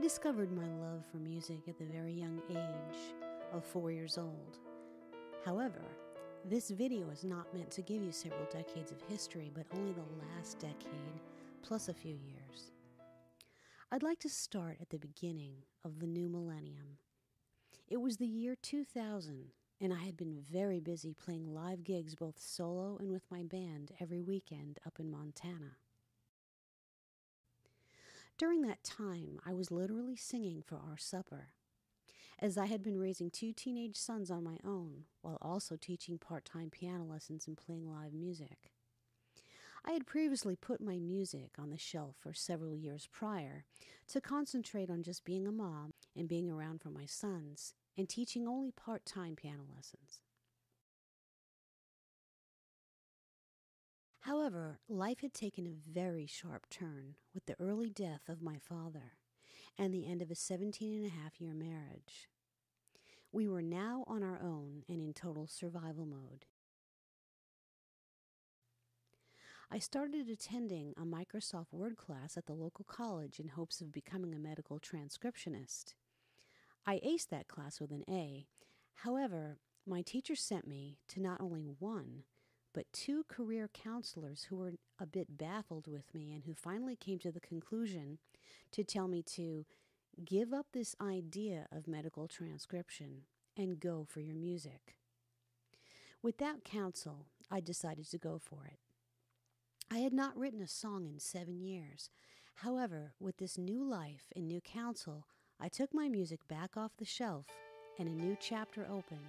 discovered my love for music at the very young age of 4 years old. However, this video is not meant to give you several decades of history, but only the last decade, plus a few years. I'd like to start at the beginning of the new millennium. It was the year 2000, and I had been very busy playing live gigs both solo and with my band every weekend up in Montana. During that time, I was literally singing for our supper, as I had been raising 2 teenage sons on my own, while also teaching part-time piano lessons and playing live music. I had previously put my music on the shelf for several years prior to concentrate on just being a mom and being around for my sons and teaching only part-time piano lessons. However, life had taken a very sharp turn with the early death of my father and the end of a 17-and-a-half-year marriage. We were now on our own and in total survival mode. I started attending a Microsoft Word class at the local college in hopes of becoming a medical transcriptionist. I aced that class with an A. However, my teacher sent me to not only one, but 2 career counselors who were a bit baffled with me and who finally came to the conclusion to tell me to give up this idea of medical transcription and go for your music. With that counsel, I decided to go for it. I had not written a song in 7 years. However, with this new life and new counsel, I took my music back off the shelf and a new chapter opened.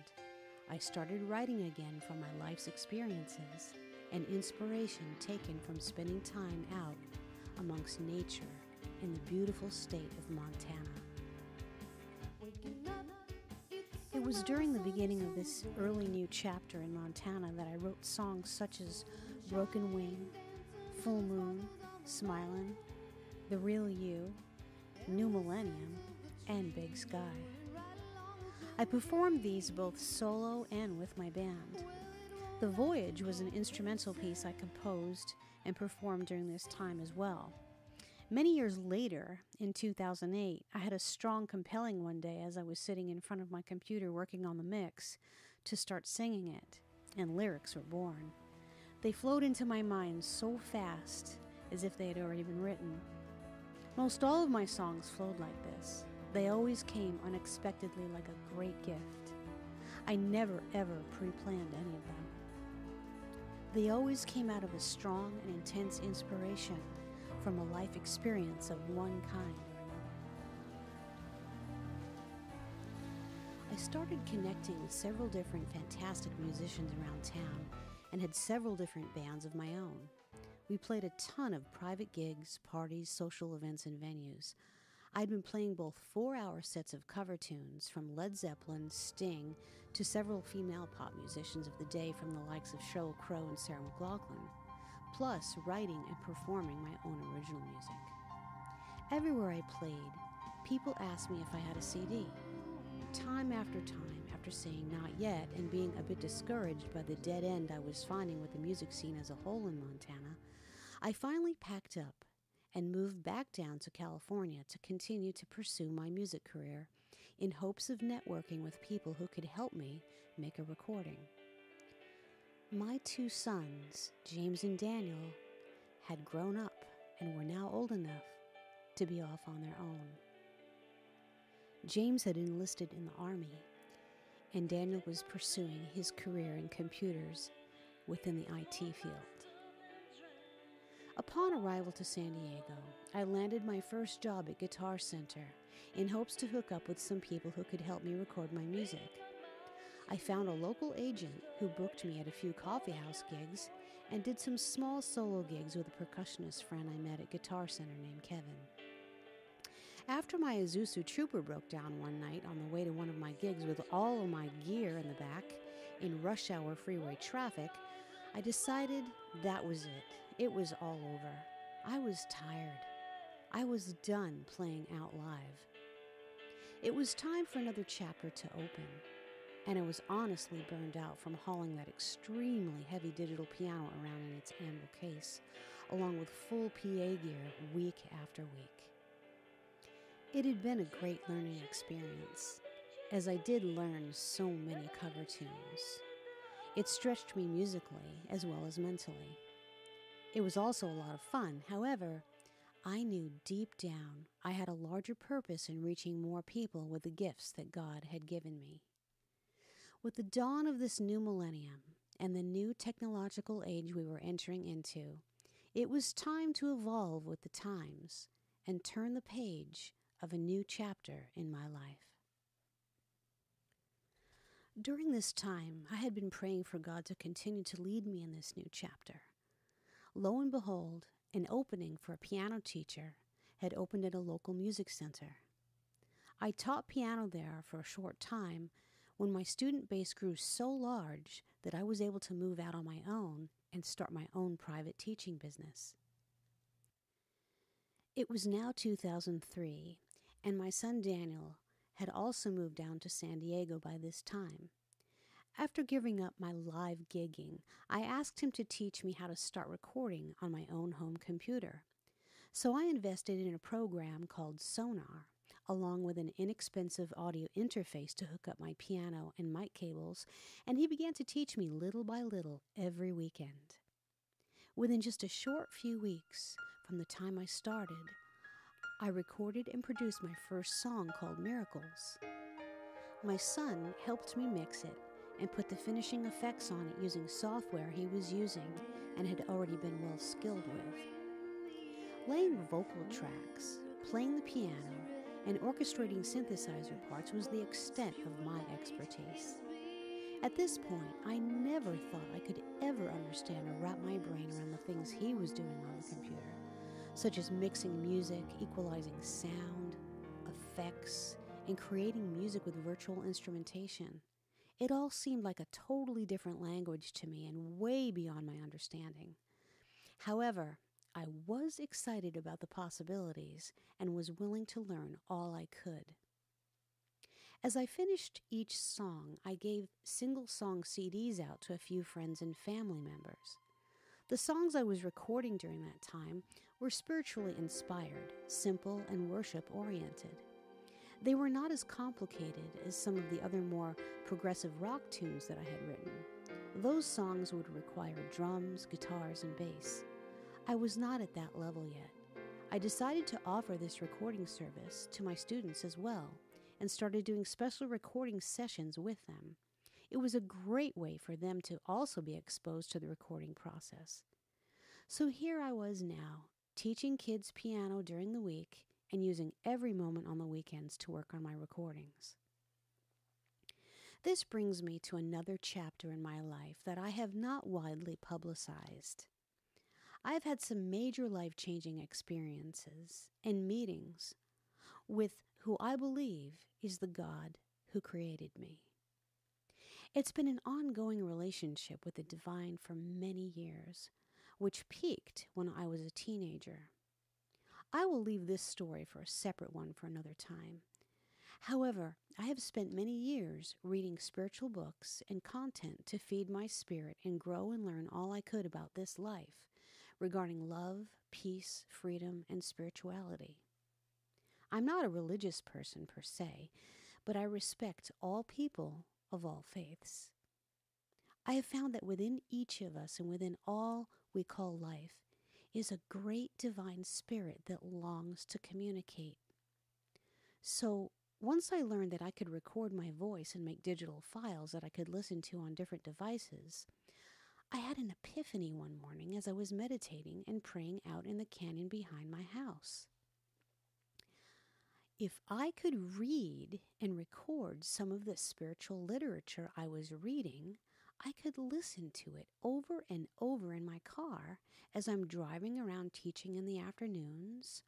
I started writing again from my life's experiences and inspiration taken from spending time out amongst nature in the beautiful state of Montana. It was during the beginning of this early new chapter in Montana that I wrote songs such as Broken Wing, Full Moon, Smilin', The Real You, New Millennium, and Big Sky. I performed these both solo and with my band. The Voyage was an instrumental piece I composed and performed during this time as well. Many years later, in 2008, I had a strong compelling one day as I was sitting in front of my computer working on the mix to start singing it, and lyrics were born. They flowed into my mind so fast, as if they had already been written. Most all of my songs flowed like this. They always came unexpectedly like a great gift. I never ever pre-planned any of them. They always came out of a strong and intense inspiration from a life experience of one kind or another. I started connecting with several different fantastic musicians around town and had several different bands of my own. We played a ton of private gigs, parties, social events, and venues. I'd been playing both 4-hour sets of cover tunes from Led Zeppelin, Sting, to several female pop musicians of the day from the likes of Sheryl Crow and Sarah McLachlan, plus writing and performing my own original music. Everywhere I played, people asked me if I had a CD. Time after saying not yet and being a bit discouraged by the dead end I was finding with the music scene as a whole in Montana, I finally packed up and moved back down to California to continue to pursue my music career in hopes of networking with people who could help me make a recording. My 2 sons, James and Daniel, had grown up and were now old enough to be off on their own. James had enlisted in the Army, and Daniel was pursuing his career in computers within the IT field. Upon arrival to San Diego, I landed my first job at Guitar Center in hopes to hook up with some people who could help me record my music. I found a local agent who booked me at a few coffeehouse gigs and did some small solo gigs with a percussionist friend I met at Guitar Center named Kevin. After my Isuzu Trooper broke down one night on the way to one of my gigs with all of my gear in the back in rush hour freeway traffic, I decided that was it. It was all over. I was tired. I was done playing out live. It was time for another chapter to open, and I was honestly burned out from hauling that extremely heavy digital piano around in its anvil case, along with full PA gear week after week. It had been a great learning experience, as I did learn so many cover tunes. It stretched me musically as well as mentally. It was also a lot of fun. However, I knew deep down I had a larger purpose in reaching more people with the gifts that God had given me. With the dawn of this new millennium and the new technological age we were entering into, it was time to evolve with the times and turn the page of a new chapter in my life. During this time, I had been praying for God to continue to lead me in this new chapter. Lo and behold, an opening for a piano teacher had opened at a local music center. I taught piano there for a short time when my student base grew so large that I was able to move out on my own and start my own private teaching business. It was now 2003, and my son Daniel had also moved down to San Diego by this time. After giving up my live gigging, I asked him to teach me how to start recording on my own home computer. So I invested in a program called Sonar, along with an inexpensive audio interface to hook up my piano and mic cables, and he began to teach me little by little every weekend. Within just a short few weeks from the time I started, I recorded and produced my first song called Miracles. My son helped me mix it and put the finishing effects on it using software he was using and had already been well skilled with. Laying vocal tracks, playing the piano, and orchestrating synthesizer parts was the extent of my expertise. At this point, I never thought I could ever understand or wrap my brain around the things he was doing on the computer, such as mixing music, equalizing sound, effects, and creating music with virtual instrumentation. It all seemed like a totally different language to me and way beyond my understanding. However, I was excited about the possibilities and was willing to learn all I could. As I finished each song, I gave single song CDs out to a few friends and family members. The songs I was recording during that time were spiritually inspired, simple, and worship-oriented. They were not as complicated as some of the other more progressive rock tunes that I had written. Those songs would require drums, guitars, and bass. I was not at that level yet. I decided to offer this recording service to my students as well and started doing special recording sessions with them. It was a great way for them to also be exposed to the recording process. So here I was now, teaching kids piano during the week and using every moment on the weekends to work on my recordings. This brings me to another chapter in my life that I have not widely publicized. I have had some major life-changing experiences and meetings with who I believe is the God who created me. It's been an ongoing relationship with the divine for many years, which peaked when I was a teenager. I will leave this story for a separate one for another time. However, I have spent many years reading spiritual books and content to feed my spirit and grow and learn all I could about this life regarding love, peace, freedom, and spirituality. I'm not a religious person per se, but I respect all people of all faiths. I have found that within each of us and within all we call life is a great divine spirit that longs to communicate. So once I learned that I could record my voice and make digital files that I could listen to on different devices, I had an epiphany one morning as I was meditating and praying out in the canyon behind my house. If I could read and record some of the spiritual literature I was reading, I could listen to it over and over in my car as I'm driving around teaching in the afternoons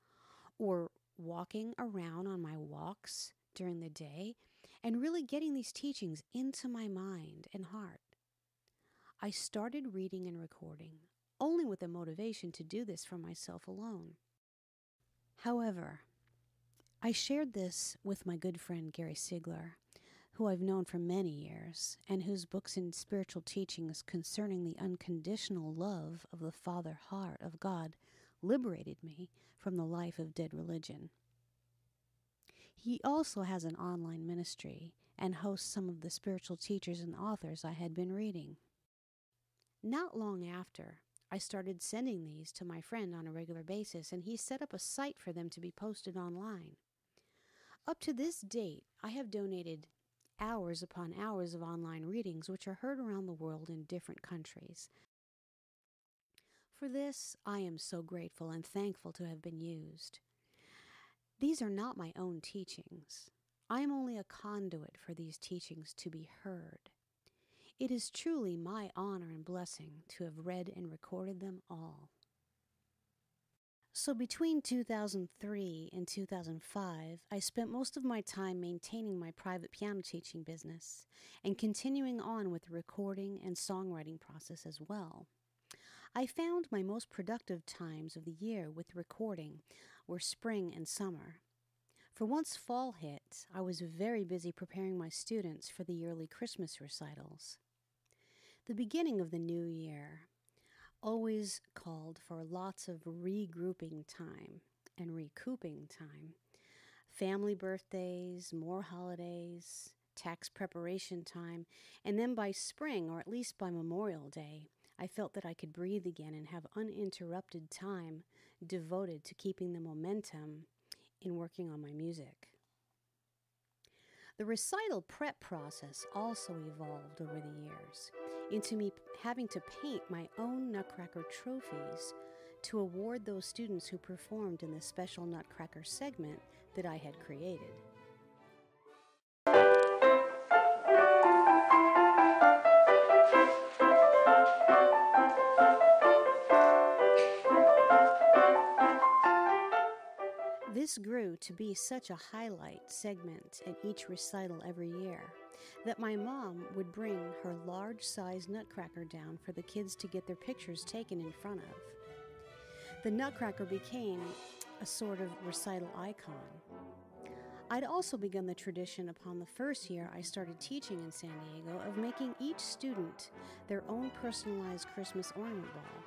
or walking around on my walks during the day and really getting these teachings into my mind and heart. I started reading and recording, only with the motivation to do this for myself alone. However, I shared this with my good friend Gary Sigler, who I've known for many years, and whose books and spiritual teachings concerning the unconditional love of the Father heart of God liberated me from the life of dead religion. He also has an online ministry and hosts some of the spiritual teachers and authors I had been reading. Not long after, I started sending these to my friend on a regular basis, and he set up a site for them to be posted online. Up to this date, I have donated hours upon hours of online readings, which are heard around the world in different countries. For this, I am so grateful and thankful to have been used. These are not my own teachings. I am only a conduit for these teachings to be heard. It is truly my honor and blessing to have read and recorded them all. So between 2003 and 2005, I spent most of my time maintaining my private piano teaching business and continuing on with the recording and songwriting process as well. I found my most productive times of the year with recording were spring and summer. For once fall hit, I was very busy preparing my students for the yearly Christmas recitals. The beginning of the new year always called for lots of regrouping time and recouping time. Family birthdays, more holidays, tax preparation time, and then by spring, or at least by Memorial Day, I felt that I could breathe again and have uninterrupted time devoted to keeping the momentum in working on my music. The recital prep process also evolved over the years into me having to paint my own Nutcracker trophies to award those students who performed in the special Nutcracker segment that I had created. This grew to be such a highlight segment at each recital every year that my mom would bring her large-sized Nutcracker down for the kids to get their pictures taken in front of. The Nutcracker became a sort of recital icon. I'd also begun the tradition upon the first year I started teaching in San Diego of making each student their own personalized Christmas ornament ball.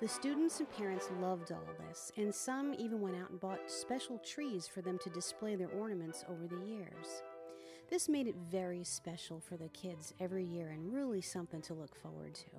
The students and parents loved all this, and some even went out and bought special trees for them to display their ornaments over the years. This made it very special for the kids every year and really something to look forward to.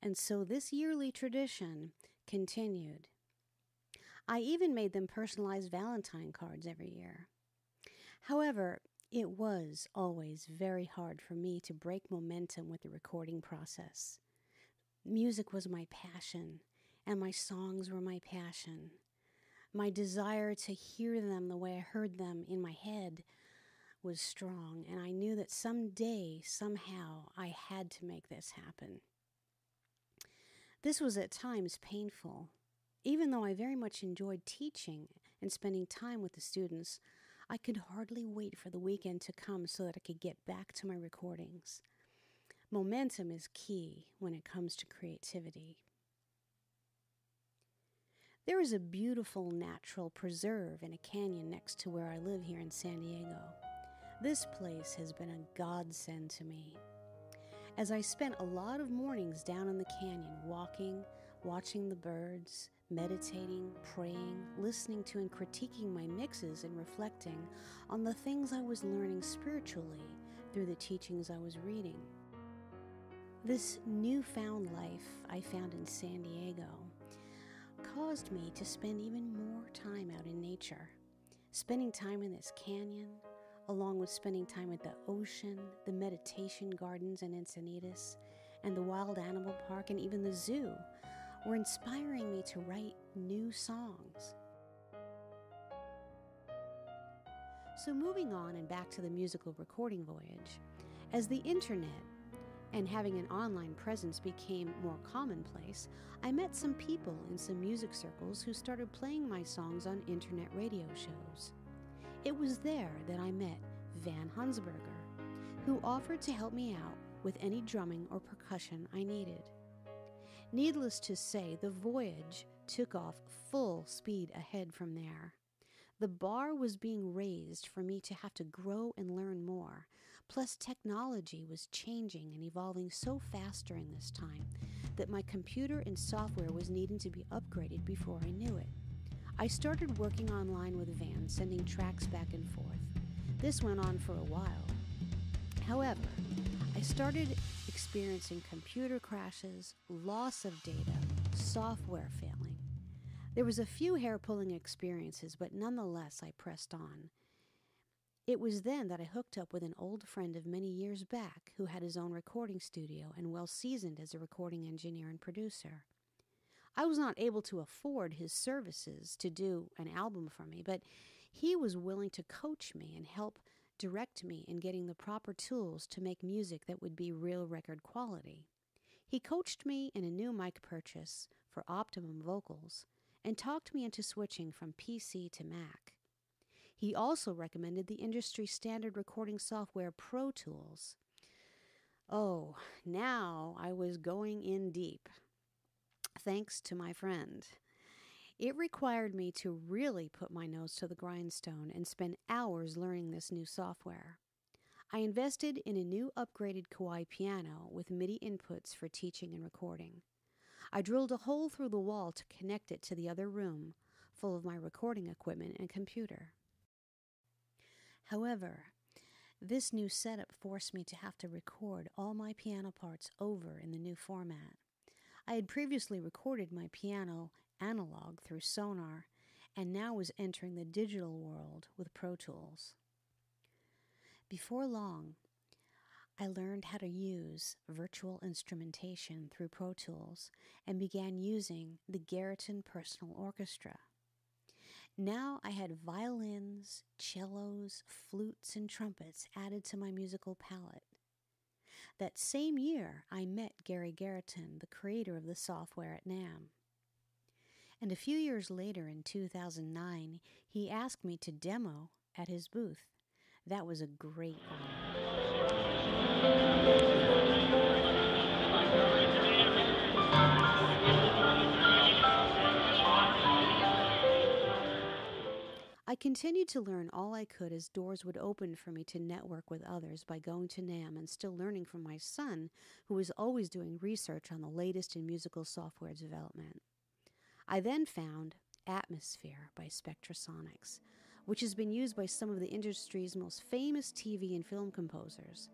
And so this yearly tradition continued. I even made them personalized Valentine cards every year. However, it was always very hard for me to break momentum with the recording process. Music was my passion, and my songs were my passion. My desire to hear them the way I heard them in my head was strong, and I knew that someday, somehow, I had to make this happen. This was at times painful. Even though I very much enjoyed teaching and spending time with the students, I could hardly wait for the weekend to come so that I could get back to my recordings. Momentum is key when it comes to creativity. There is a beautiful natural preserve in a canyon next to where I live here in San Diego. This place has been a godsend to me. As I spent a lot of mornings down in the canyon walking, watching the birds, meditating, praying, listening to and critiquing my mixes and reflecting on the things I was learning spiritually through the teachings I was reading. This newfound life I found in San Diego caused me to spend even more time out in nature, spending time in this canyon, along with spending time at the ocean, the meditation gardens in Encinitas, and the wild animal park, and even the zoo, were inspiring me to write new songs. So moving on and back to the musical recording voyage, as the internet and having an online presence became more commonplace, I met some people in some music circles who started playing my songs on internet radio shows. It was there that I met Van Hunsberger, who offered to help me out with any drumming or percussion I needed. Needless to say, the voyage took off full speed ahead from there. The bar was being raised for me to have to grow and learn more. Plus, technology was changing and evolving so fast during this time that my computer and software was needing to be upgraded before I knew it. I started working online with Van, sending tracks back and forth. This went on for a while. However, I started experiencing computer crashes, loss of data, software failing. There was a few hair-pulling experiences, but nonetheless I pressed on. It was then that I hooked up with an old friend of many years back who had his own recording studio and well seasoned as a recording engineer and producer. I was not able to afford his services to do an album for me, but he was willing to coach me and help direct me in getting the proper tools to make music that would be real record quality. He coached me in a new mic purchase for optimum vocals and talked me into switching from PC to Mac. He also recommended the industry standard recording software Pro Tools. Oh, now I was going in deep. Thanks to my friend. It required me to really put my nose to the grindstone and spend hours learning this new software. I invested in a new upgraded Kawai piano with MIDI inputs for teaching and recording. I drilled a hole through the wall to connect it to the other room, full of my recording equipment and computer. However, this new setup forced me to have to record all my piano parts over in the new format. I had previously recorded my piano analog through Sonar and now was entering the digital world with Pro Tools. Before long, I learned how to use virtual instrumentation through Pro Tools and began using the Garriton Personal Orchestra. Now I had violins, cellos, flutes, and trumpets added to my musical palette. That same year, I met Gary Garriton, the creator of the software at NAMM. And a few years later, in 2009, he asked me to demo at his booth. That was a great honor. I continued to learn all I could as doors would open for me to network with others by going to NAMM and still learning from my son, who was always doing research on the latest in musical software development. I then found Atmosphere by Spectrasonics, which has been used by some of the industry's most famous TV and film composers.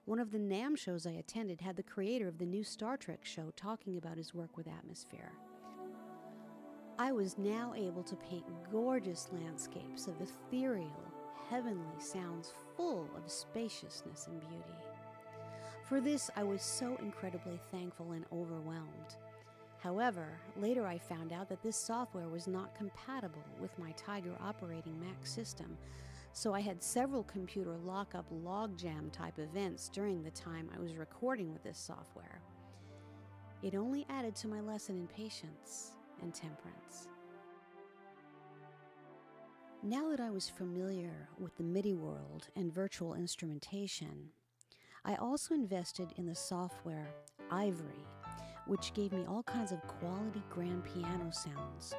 One of the NAMM shows I attended had the creator of the new Star Trek show talking about his work with Atmosphere. I was now able to paint gorgeous landscapes of ethereal, heavenly sounds full of spaciousness and beauty. For this, I was so incredibly thankful and overwhelmed. However, later I found out that this software was not compatible with my Tiger operating Mac system, so I had several computer lockup logjam type events during the time I was recording with this software. It only added to my lesson in patience and temperance. Now that I was familiar with the MIDI world and virtual instrumentation, I also invested in the software Ivory, which gave me all kinds of quality grand piano sounds,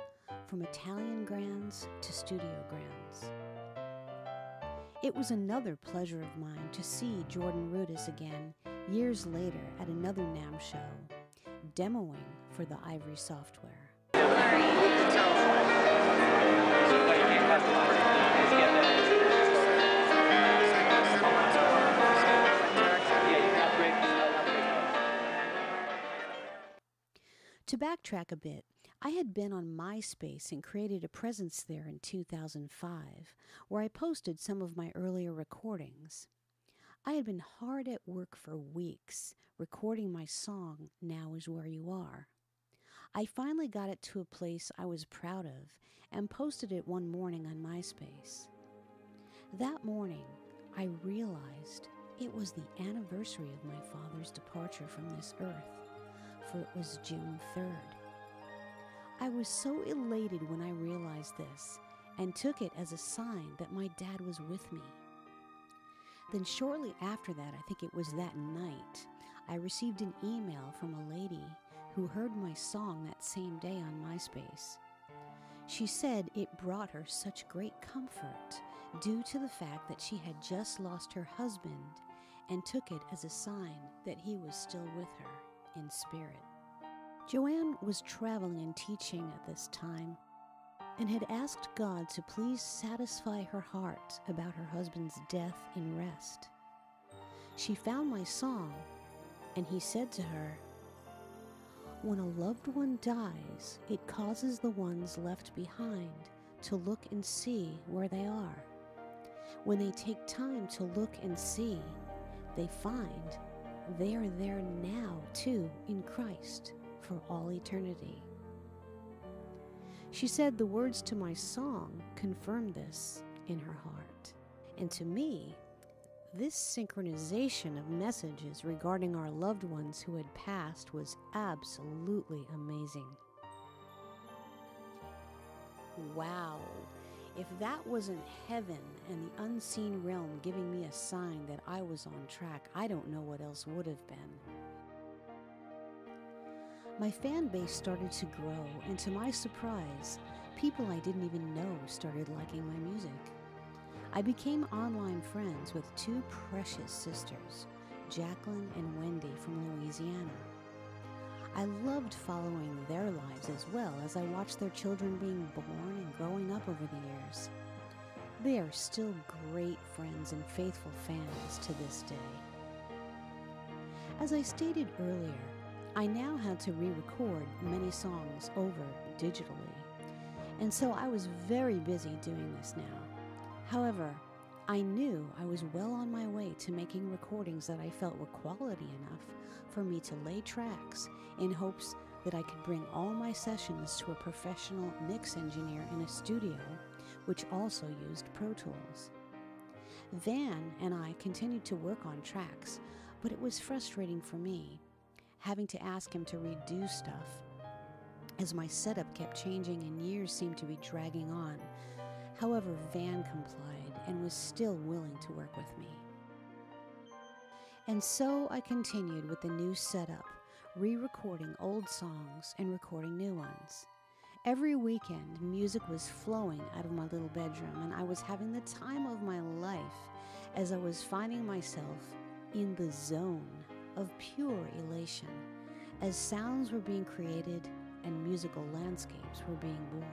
from Italian grands to studio grands. It was another pleasure of mine to see Jordan Rudess again years later at another NAMM show, demoing for the Ivory software. To backtrack a bit, I had been on MySpace and created a presence there in 2005, where I posted some of my earlier recordings. I had been hard at work for weeks, recording my song, Now Is Where You Are. I finally got it to a place I was proud of and posted it one morning on MySpace. That morning, I realized it was the anniversary of my father's departure from this earth, for it was June 3rd. I was so elated when I realized this and took it as a sign that my dad was with me. Then shortly after that, I think it was that night, I received an email from a lady who heard my song that same day on MySpace. She said it brought her such great comfort due to the fact that she had just lost her husband and took it as a sign that he was still with her in spirit. Joanne was traveling and teaching at this time and had asked God to please satisfy her heart about her husband's death in rest. She found my song, and he said to her, "When a loved one dies, it causes the ones left behind to look and see where they are. When they take time to look and see, they find they are there now too in Christ for all eternity." She said the words to my song confirmed this in her heart. And to me, this synchronization of messages regarding our loved ones who had passed was absolutely amazing. Wow, if that wasn't heaven and the unseen realm giving me a sign that I was on track, I don't know what else would have been. My fan base started to grow, and to my surprise, people I didn't even know started liking my music. I became online friends with two precious sisters, Jacqueline and Wendy from Louisiana. I loved following their lives as well as I watched their children being born and growing up over the years. They are still great friends and faithful fans to this day. As I stated earlier, I now had to re-record many songs over digitally, and so I was very busy doing this now. However, I knew I was well on my way to making recordings that I felt were quality enough for me to lay tracks in hopes that I could bring all my sessions to a professional mix engineer in a studio, which also used Pro Tools. Van and I continued to work on tracks, but it was frustrating for me, having to ask him to redo stuff, as my setup kept changing and years seemed to be dragging on. However, Van complied and was still willing to work with me. And so I continued with the new setup, re-recording old songs and recording new ones. Every weekend, music was flowing out of my little bedroom, and I was having the time of my life as I was finding myself in the zone of pure elation as sounds were being created and musical landscapes were being born.